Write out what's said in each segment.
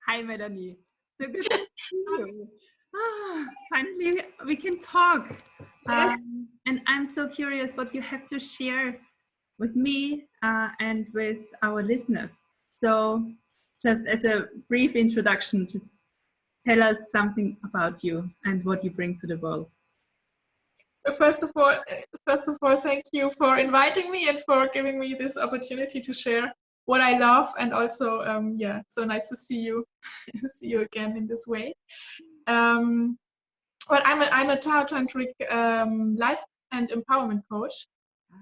Hi, Melanie. So good to see you. Finally, we can talk. Yes. And I'm so curious what you have to share with me and with our listeners. So, just as a brief introduction, to tell us something about you and what you bring to the world. First of all, thank you for inviting me and for giving me this opportunity to share what I love, and also, so nice to see you, see you again in this way. Well, I'm a Taotantric life and empowerment coach,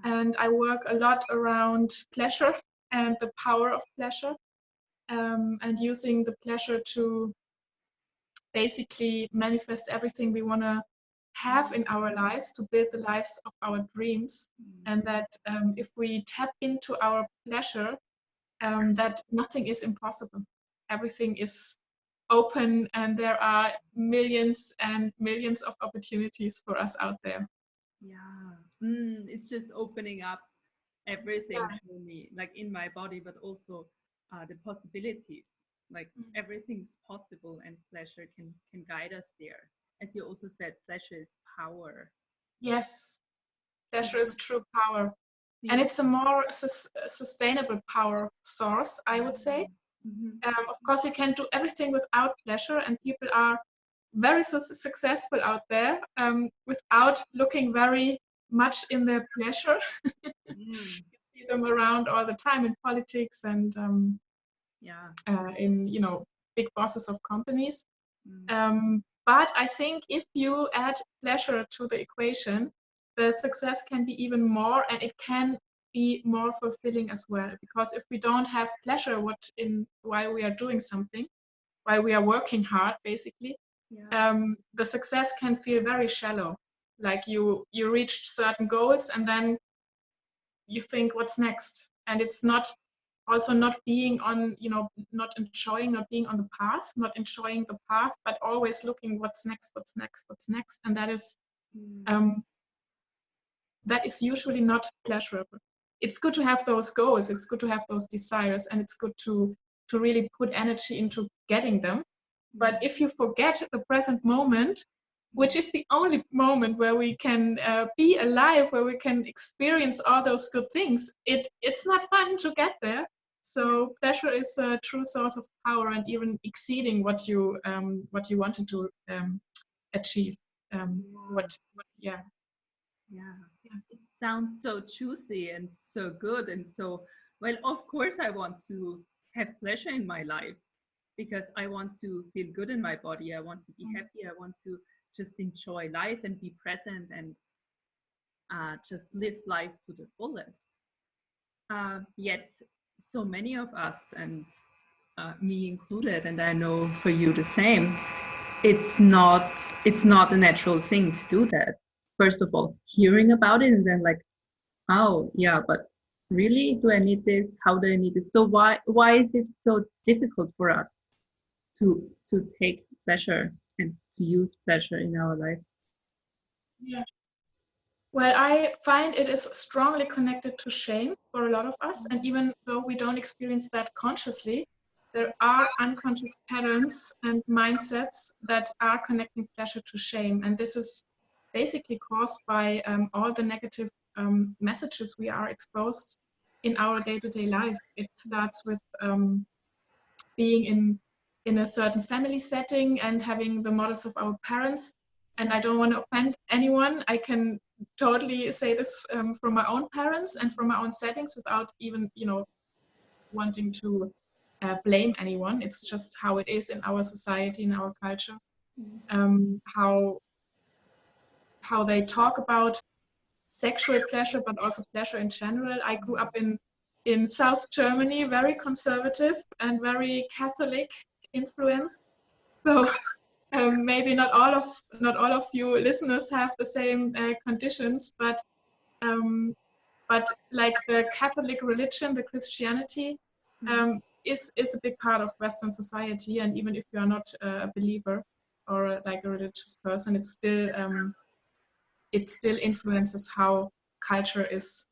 and I work a lot around pleasure and the power of pleasure, and using the pleasure to basically manifest everything we want to have in our lives, to build the lives of our dreams. And that if we tap into our pleasure, that nothing is impossible. Everything is open, and there are millions and millions of opportunities for us out there. Yeah, it's just opening up everything for me, like in my body, but also the possibilities. Like everything's possible, and pleasure can guide us there. As you also said, pleasure is power. Yes, pleasure is true power. And it's a more sustainable power source, I would say. Of course, you can do everything without pleasure, and people are very successful out there without looking very much in their pleasure. You see them around all the time in politics and in big bosses of companies. But I think if you add pleasure to the equation, the success can be even more, and it can be more fulfilling as well. Because if we don't have pleasure while we are doing something, while we are working hard, basically, the success can feel very shallow. Like you reached certain goals, and then you think, what's next? And it's not being on, not enjoying, not being on the path, not enjoying the path, but always looking what's next. And that is usually not pleasurable. It's good to have those goals, it's good to have those desires, and it's good to really put energy into getting them. But if you forget the present moment, which is the only moment where we can be alive, where we can experience all those good things, it's not fun to get there. So pleasure is a true source of power, and even exceeding what you wanted to achieve. It sounds so juicy and so good, and so well. Of course, I want to have pleasure in my life because I want to feel good in my body. I want to be happy. I want to just enjoy life and be present and just live life to the fullest. Yet, so many of us, and me included, and I know for you the same, it's not a natural thing to do that. First of all, hearing about it, and then like, oh yeah, but really, do I need this? How do I need this? So why is it so difficult for us to take pleasure and to use pleasure in our lives? Yeah. Well, I find it is strongly connected to shame for a lot of us. And even though we don't experience that consciously, there are unconscious patterns and mindsets that are connecting pleasure to shame. And this is basically caused by all the negative messages we are exposed in our day-to-day life. It starts with being in a certain family setting and having the models of our parents. And I don't want to offend anyone. I can totally say this from my own parents and from my own settings without even, wanting to blame anyone. It's just how it is in our society, in our culture. How they talk about sexual pleasure, but also pleasure in general. I grew up in South Germany, very conservative and very Catholic influence. So maybe not all of you listeners have the same conditions, but like the Catholic religion, the Christianity, is a big part of Western society. And even if you are not a believer or like a religious person, it still influences how culture is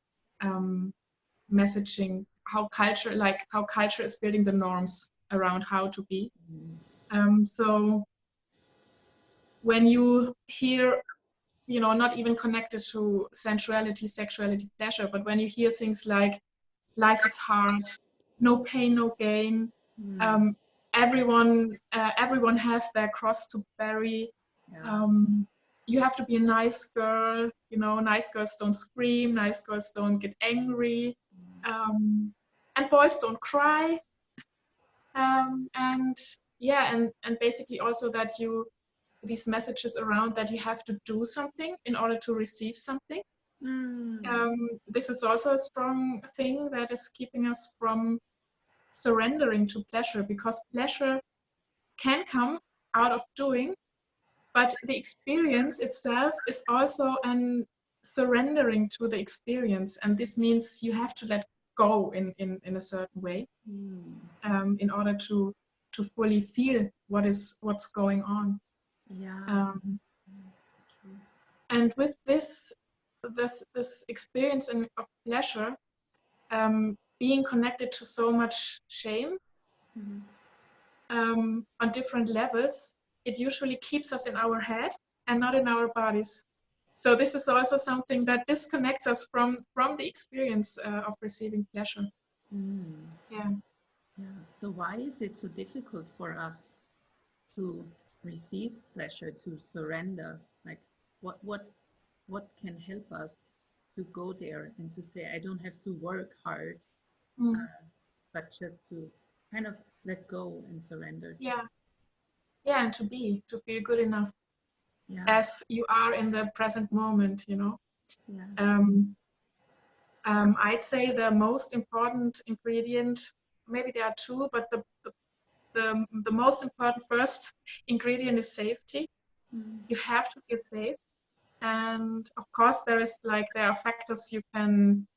messaging, how culture is building the norms around how to be. So when you hear, not even connected to sensuality, sexuality, pleasure, but when you hear things like life is hard, no pain, no gain, everyone has their cross to bear. You have to be a nice girl, nice girls don't scream, nice girls don't get angry, and boys don't cry, and basically also that these messages around that you have to do something in order to receive something. This is also a strong thing that is keeping us from surrendering to pleasure, because pleasure can come out of doing, but the experience itself is also an surrendering to the experience, and this means you have to let go in a certain way in order to fully feel what's going on. And with this experience of pleasure, being connected to so much shame on different levels, it usually keeps us in our head and not in our bodies. So this is also something that disconnects us from the experience of receiving pleasure. Yeah. So why is it so difficult for us to receive pleasure, to surrender? Like, what can help us to go there and to say, I don't have to work hard, but just to kind of let go and surrender? And to feel good enough as you are in the present moment, I'd say the most important ingredient, maybe there are two, but the most important first ingredient is safety. You have to feel safe, and of course there are factors you can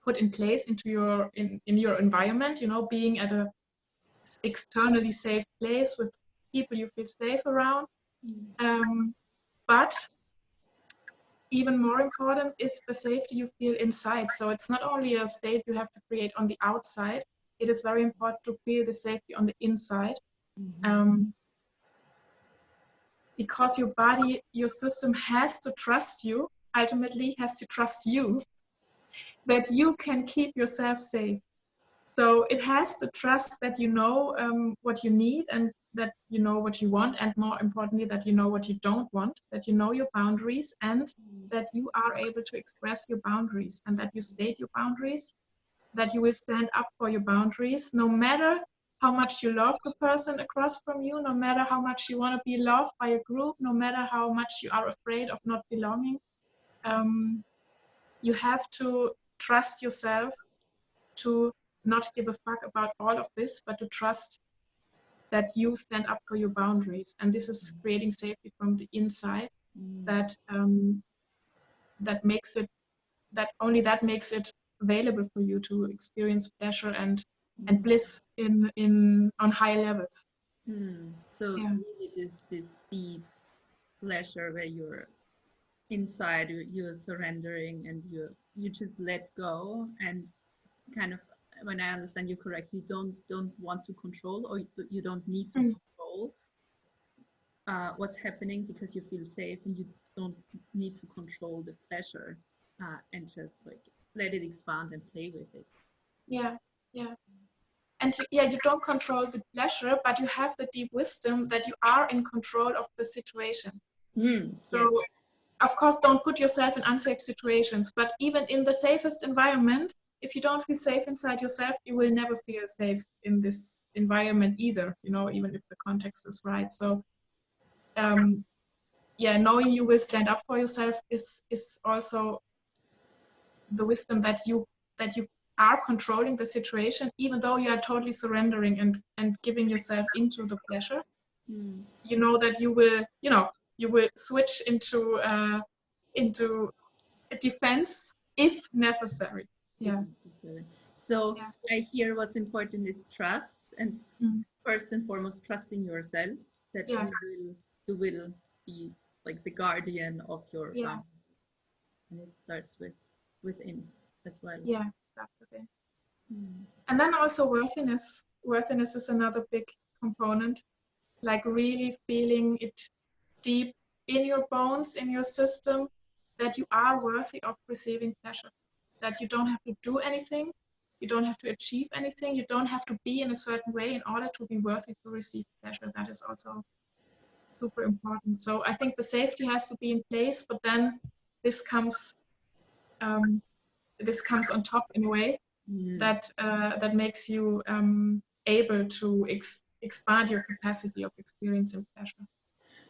put in place into in your environment, being at a externally safe place with people you feel safe around, but even more important is the safety you feel inside. So it's not only a state you have to create on the outside, it is very important to feel the safety on the inside. Because your body, your system has to trust you, ultimately has to trust you, that you can keep yourself safe. So it has to trust that you know what you need, and that you know what you want, and more importantly, that you know what you don't want, that you know your boundaries, and that you are able to express your boundaries, and that you state your boundaries, that you will stand up for your boundaries, no matter how much you love the person across from you, no matter how much you want to be loved by a group, no matter how much you are afraid of not belonging. You have to trust yourself to not give a fuck about all of this, but to trust that you stand up for your boundaries. And this is creating safety from the inside, that makes it, that only that makes it available for you to experience pleasure and bliss on high levels. So really this deep pleasure where you're inside, you're surrendering, and you just let go, and kind of, when I understand you correctly, don't want to control, or you don't need to control what's happening, because you feel safe, and you don't need to control the pleasure, and just like let it expand and play with it. And you don't control the pleasure, but you have the deep wisdom that you are in control of the situation. So of course, don't put yourself in unsafe situations, but even in the safest environment, if you don't feel safe inside yourself, you will never feel safe in this environment either, even if the context is right. So knowing you will stand up for yourself is also the wisdom that you are controlling the situation, even though you are totally surrendering and giving yourself into the pleasure. You know that you will switch into a defense if necessary. So I hear what's important is trust, and first and foremost, trusting yourself, that you will be like the guardian of your family. And it starts within as well. That's the thing. And then also worthiness. worthiness is another big component, like really feeling it deep in your bones, in your system, that you are worthy of receiving pleasure, that you don't have to do anything, you don't have to achieve anything, you don't have to be in a certain way in order to be worthy to receive pleasure. That is also super important. So I think the safety has to be in place, but then this comes um, on top in a way that makes you able to expand your capacity of experiencing pleasure.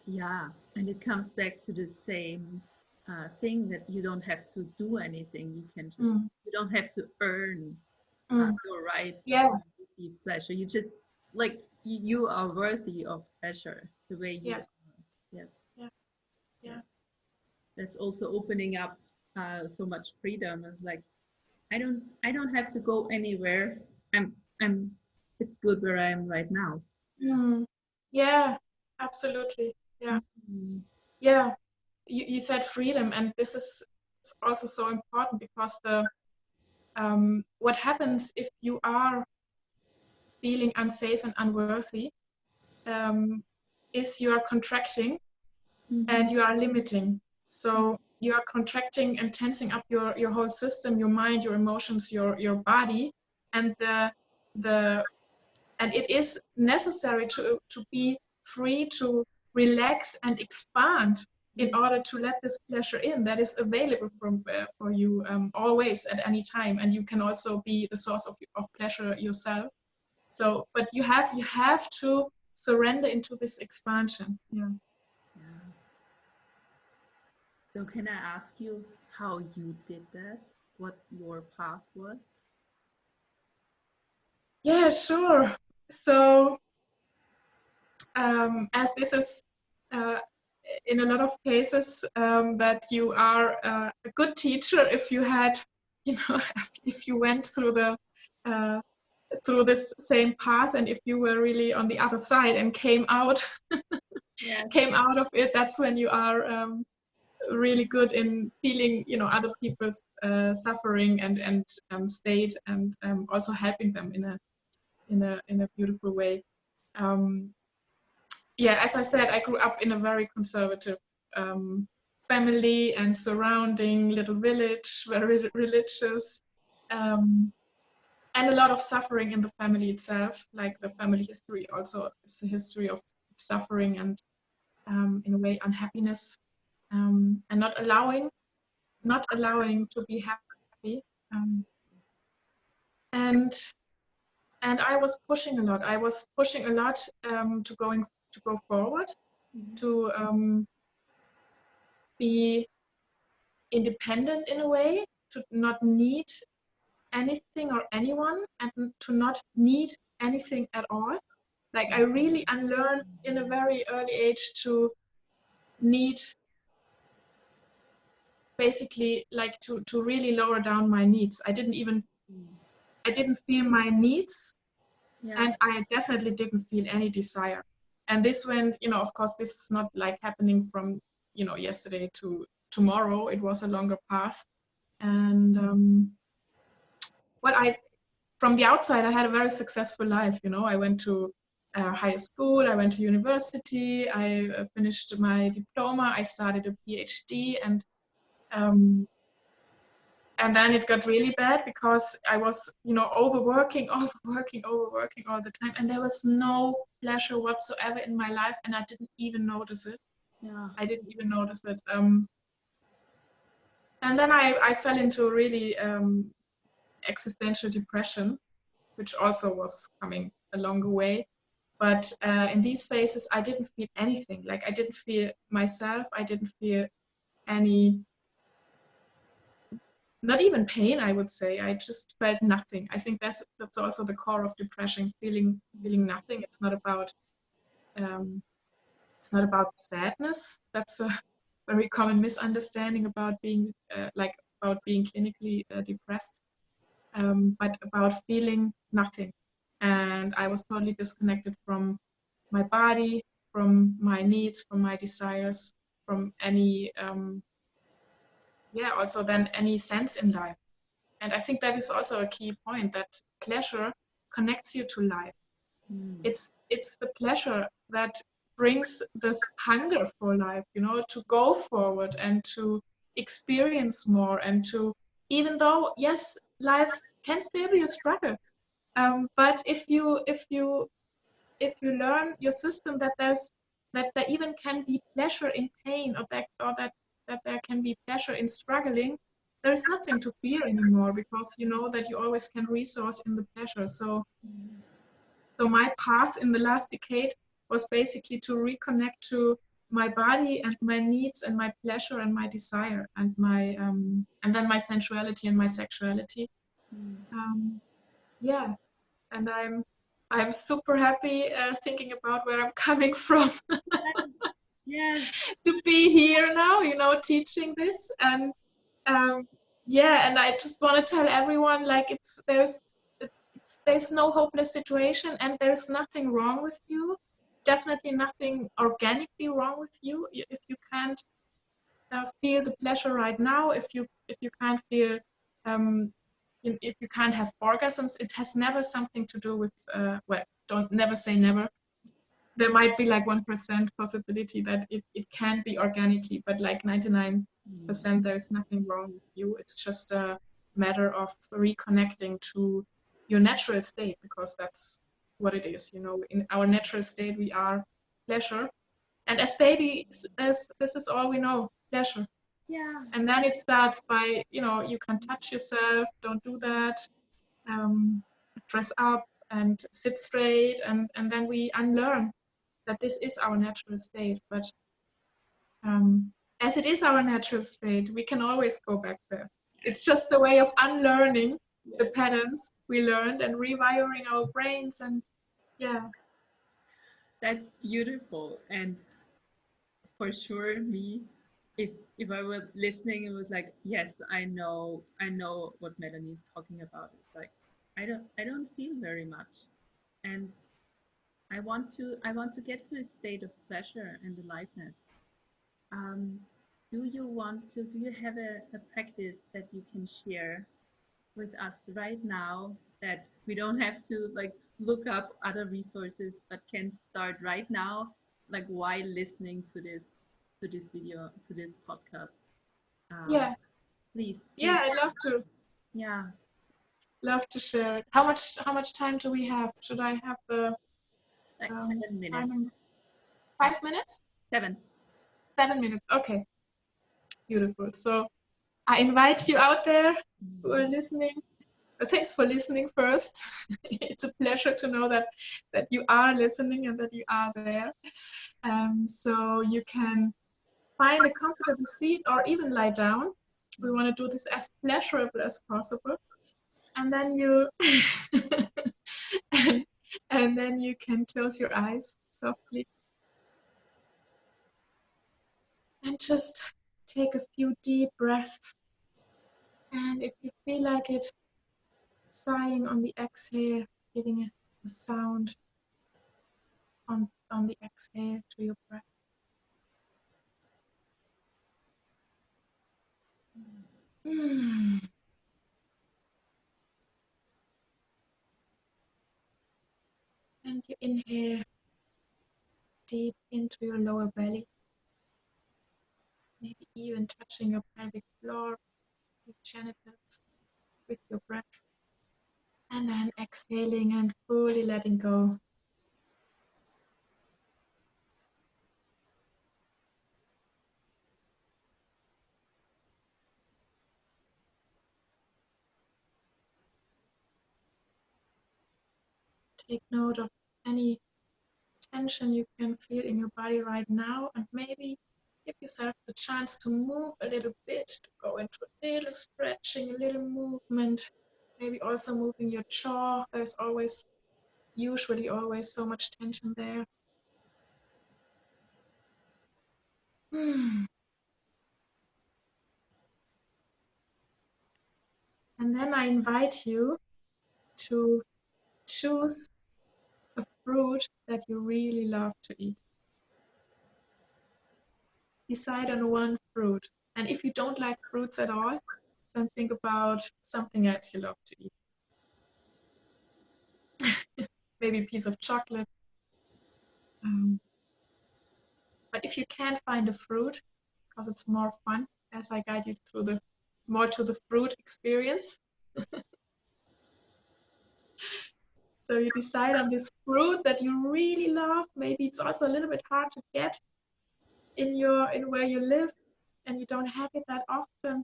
Yeah, and it comes back to the same thing that you don't have to do anything. You can just, you don't have to earn your right Yeah. to receive pleasure. You just, like, you are worthy of pleasure the way you Yes. are. Yes. Yeah. Yeah. That's also opening up so much freedom. It's like, I don't have to go anywhere. I'm it's good where I am right now. Yeah, absolutely. Yeah. Yeah. You said freedom, and this is also so important, because the what happens if you are feeling unsafe and unworthy is you are contracting and you are limiting. So you are contracting and tensing up your whole system, your mind, your emotions, your body, and and it is necessary to be free to relax and expand in order to let this pleasure in that is available for you always at any time, and you can also be the source of pleasure yourself. So, but you have to surrender into this expansion. Yeah. So can I ask you how you did that? What your path was? Yeah, sure. So, as this is in a lot of cases that you are a good teacher if you had, if you went through through this same path, and if you were really on the other side and came out came out of it, that's when you are really good in feeling, other people's suffering and state, and also helping them in a beautiful way. Yeah, as I said, I grew up in a very conservative family and surrounding little village, very religious, and a lot of suffering in the family itself. Like the family history also is a history of suffering and, in a way, unhappiness, and not allowing to be happy. And I was pushing a lot. I was pushing a lot to go forward, to be independent in a way, to not need anything or anyone, and to not need anything at all. Like I really unlearned in a very early age to need, basically, like to really lower down my needs. I didn't feel my needs, and I definitely didn't feel any desire. And this went, of course, this is not like happening from, yesterday to tomorrow. It was a longer path. And from the outside, I had a very successful life. I went to high school, I went to university, I finished my diploma, I started a PhD, um, and then it got really bad because I was, overworking all the time, and there was no pleasure whatsoever in my life, and I didn't even notice it. I didn't even notice it. And then I fell into really existential depression, which also was coming along the way. But in these phases, I didn't feel anything. Like I didn't feel myself. I didn't feel any, not even pain, I would say. I just felt nothing. I think that's also the core of depression, feeling nothing. It's not about sadness. That's a very common misunderstanding about being about being clinically depressed, but about feeling nothing. And I was totally disconnected from my body, from my needs, from my desires, from any also then any sense in life. And I think that is also a key point, that pleasure connects you to life. Mm. It's the pleasure that brings this hunger for life, you know, to go forward and to experience more, and to, even though yes, life can still be a struggle, but if you learn your system that there even can be pleasure in pain, or that there can be pleasure in struggling, there is nothing to fear anymore, because you know that you always can resource in the pleasure. So my path in the last decade was basically to reconnect to my body and my needs and my pleasure and my desire and my and then my sensuality and my sexuality. Yeah, and I'm super happy thinking about where I'm coming from Yes. to be here now, you know, teaching this. And yeah, and I just want to tell everyone, like, there's no hopeless situation, and there's nothing wrong with you. Definitely nothing organically wrong with you. If you can't feel the pleasure right now, if you can't feel if you can't have orgasms, it has never something to do with well, don't never say never. There might be like 1% possibility that it can be organically, but like 99%, there's nothing wrong with you. It's just a matter of reconnecting to your natural state, because that's what it is. You know, in our natural state, we are pleasure. And as babies, this is all we know, pleasure. Yeah. And then it starts by, you know, you can touch yourself, don't do that, dress up and sit straight, and then we unlearn that this is our natural state. But as it is our natural state, we can always go back there. It's just a way of unlearning the Yes. patterns we learned and rewiring our brains. And yeah. That's beautiful. And for sure, me, if I was listening, it was like, yes, I know what Melanie is talking about. It's like I don't feel very much, and I want to get to a state of pleasure and aliveness. Um, do you have a practice that you can share with us right now, that we don't have to like look up other resources, but can start right now, like while listening to this video, to this podcast? Um, Yeah. please, Yeah, I'd yeah, love to share it. How much time do we have? Should I have the like 7 minutes, time? 5 minutes? seven. 7 minutes. Okay, beautiful. So I invite you out there who are listening. Thanks for listening first. It's a pleasure to know that you are listening and that you are there. So you can find a comfortable seat or even lie down. We want to do this as pleasurable as possible. And then you and, and then you can close your eyes softly and just take a few deep breaths. And if you feel like it, sighing on the exhale, giving a sound on the exhale to your breath. And you inhale deep into your lower belly, maybe even touching your pelvic floor, your genitals with your breath. And then exhaling and fully letting go. Take note of any tension you can feel in your body right now, and maybe give yourself the chance to move a little bit, to go into a little stretching, a little movement, maybe also moving your jaw. There's usually always so much tension there. And then I invite you to choose a fruit that you really love to eat. Decide on one fruit. And if you don't like fruits at all, then think about something else you love to eat. maybe a piece of chocolate. But if you can't find a fruit, because it's more fun as I guide you through the more to the fruit experience. So you decide on this fruit that you really love. Maybe it's also a little bit hard to get in where you live, and you don't have it that often.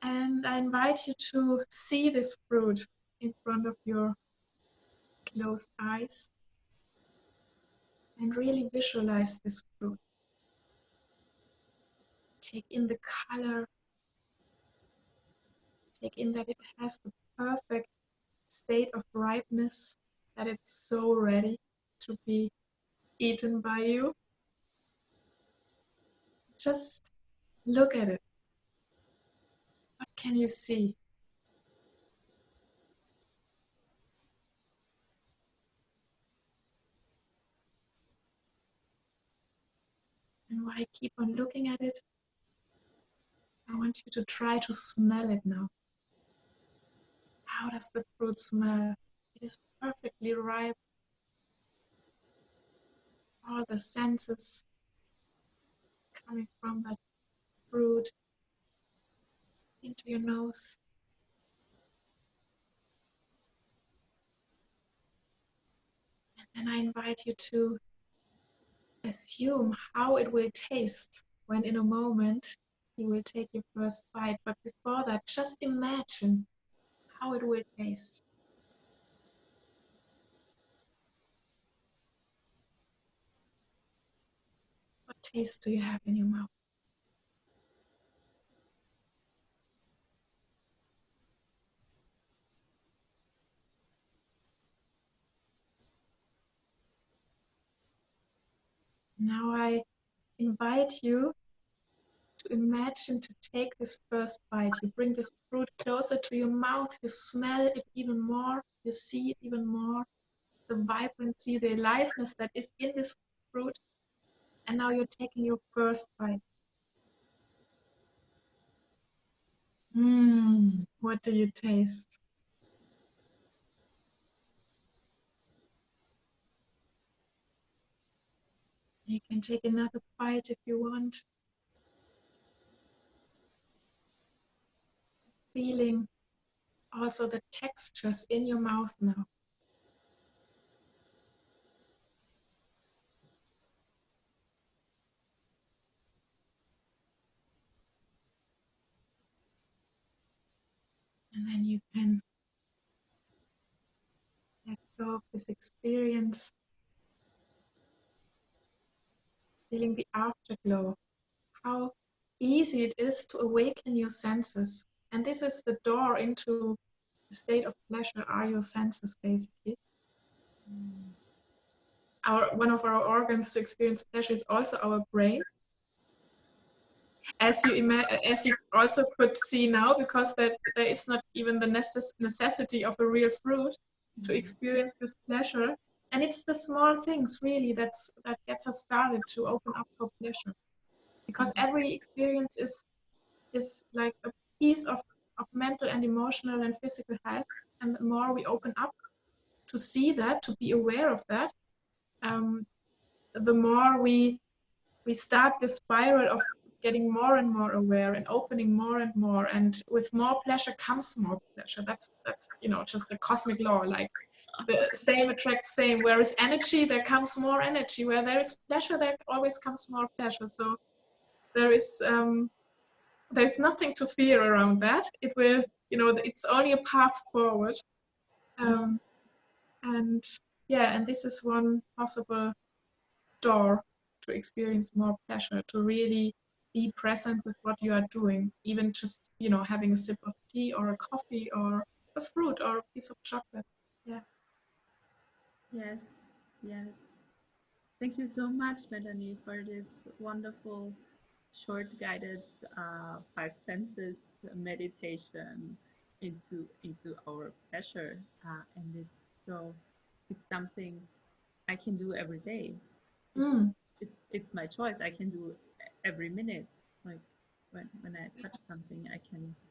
And I invite you to see this fruit in front of your closed eyes and really visualize this fruit. Take in the color, take in that it has the perfect state of ripeness, that it's so ready to be eaten by you. Just look at it. What can you see? And while I keep on looking at it, I want you to try to smell it now. How does the fruit smell? It is perfectly ripe. All the senses coming from that fruit into your nose. And I invite you to assume how it will taste when in a moment you will take your first bite. But before that, just imagine how it will taste. What taste do you have in your mouth? Now I invite you to imagine to take this first bite. You bring this fruit closer to your mouth, you smell it even more, you see it even more, the vibrancy, the aliveness that is in this fruit. And now you're taking your first bite. What do you taste? You can take another bite if you want. Feeling also the textures in your mouth now. And then you can let go of this experience, feeling the afterglow, how easy it is to awaken your senses. And this is the door into the state of pleasure, are your senses basically. One of our organs to experience pleasure is also our brain. As you also could see now, because there is not even the necessity of a real fruit to experience this pleasure. And it's the small things really that gets us started to open up for pleasure. Because every experience is like a piece of mental and emotional and physical health. And the more we open up to see that, to be aware of that, the more we start this spiral of getting more and more aware and opening more and more, and with more pleasure comes more pleasure. That's just the cosmic law, like the same attracts same. Where is energy, there comes more energy. Where there is pleasure, there always comes more pleasure. So there's nothing to fear around that. It will, it's only a path forward. And yeah, and this is one possible door to experience more pleasure, to really be present with what you are doing, even just, having a sip of tea or a coffee or a fruit or a piece of chocolate. Yeah. Yes, yes. Thank you so much, Melanie, for this wonderful short guided five senses meditation into our pleasure, and it's something I can do every day. It's my choice. I can do every minute. Like when I touch something,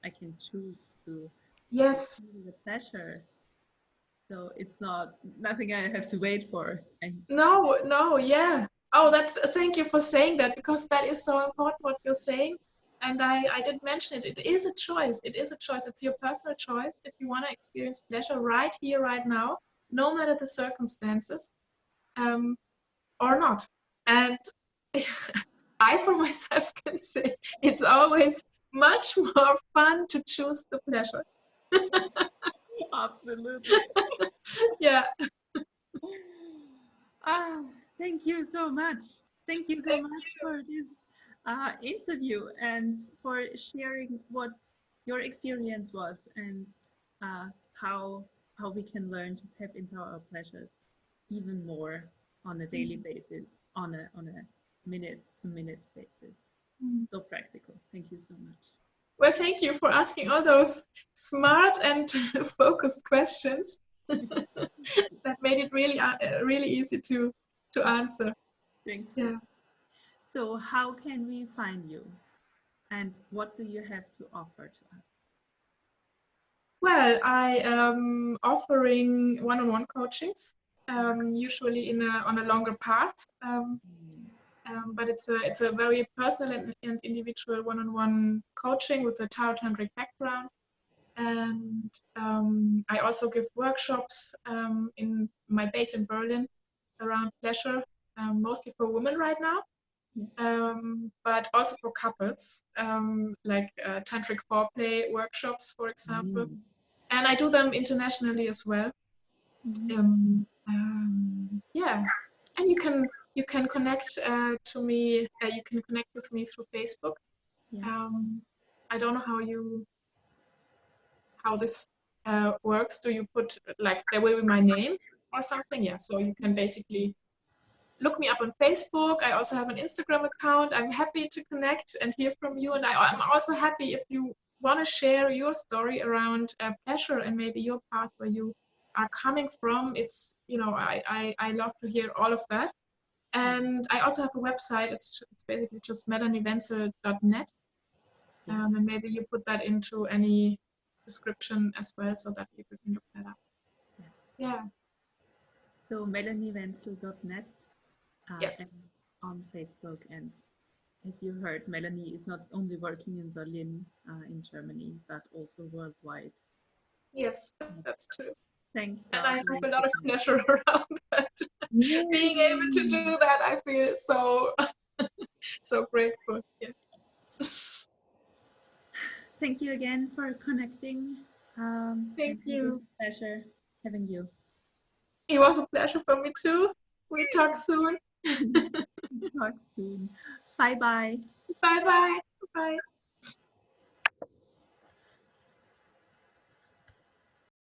I can choose to Yes. feel the pleasure. So it's not nothing I have to wait for. And No, yeah. Oh, thank you for saying that, because that is so important what you're saying. And I did mention it. It is a choice. It is a choice. It's your personal choice if you want to experience pleasure right here, right now, no matter the circumstances, or not. And I, for myself, can say it's always much more fun to choose the pleasure. absolutely. Yeah. Ah, thank you so much. Thank you so Thank much for this interview and for sharing what your experience was and uh, how we can learn to tap into our pleasures even more on a daily you. basis, on a minute to minute basis. Mm. So practical. Thank you so much. Well, thank you for asking all those smart and focused questions. That made it really easy to answer. Thank you. Yeah. So, how can we find you, and what do you have to offer to us? Well, I am offering one-on-one coachings, usually on a longer path. But it's a very personal and individual one-on-one coaching with a Taotantric background. And I also give workshops in my base in Berlin around pleasure, mostly for women right now, but also for couples, like tantric foreplay workshops, for example. And I do them internationally as well. Yeah, and you can connect to me. You can connect with me through Facebook. Yeah. I don't know how this works. Do you put, like, there will be my name or something? Yeah, so you can basically look me up on Facebook. I also have an Instagram account. I'm happy to connect and hear from you. And I'm also happy if you want to share your story around pleasure and maybe your path where you are coming from. It's, I love to hear all of that. And I also have a website. It's basically just melaniewenzel.net. And maybe you put that into any description as well so that people can look that up. Yeah. So melaniewenzel.net and Yes. on Facebook. And as you heard, Melanie is not only working in Berlin, in Germany, but also worldwide. Yes, that's true. Thank And God. I have a lot of pleasure around that. Being able to do that, I feel so so grateful. Yeah. Thank you again for connecting. Thank And it was you. a pleasure having you. It was a pleasure for me too. We talk soon. Talk soon. Bye bye. Bye bye. Bye.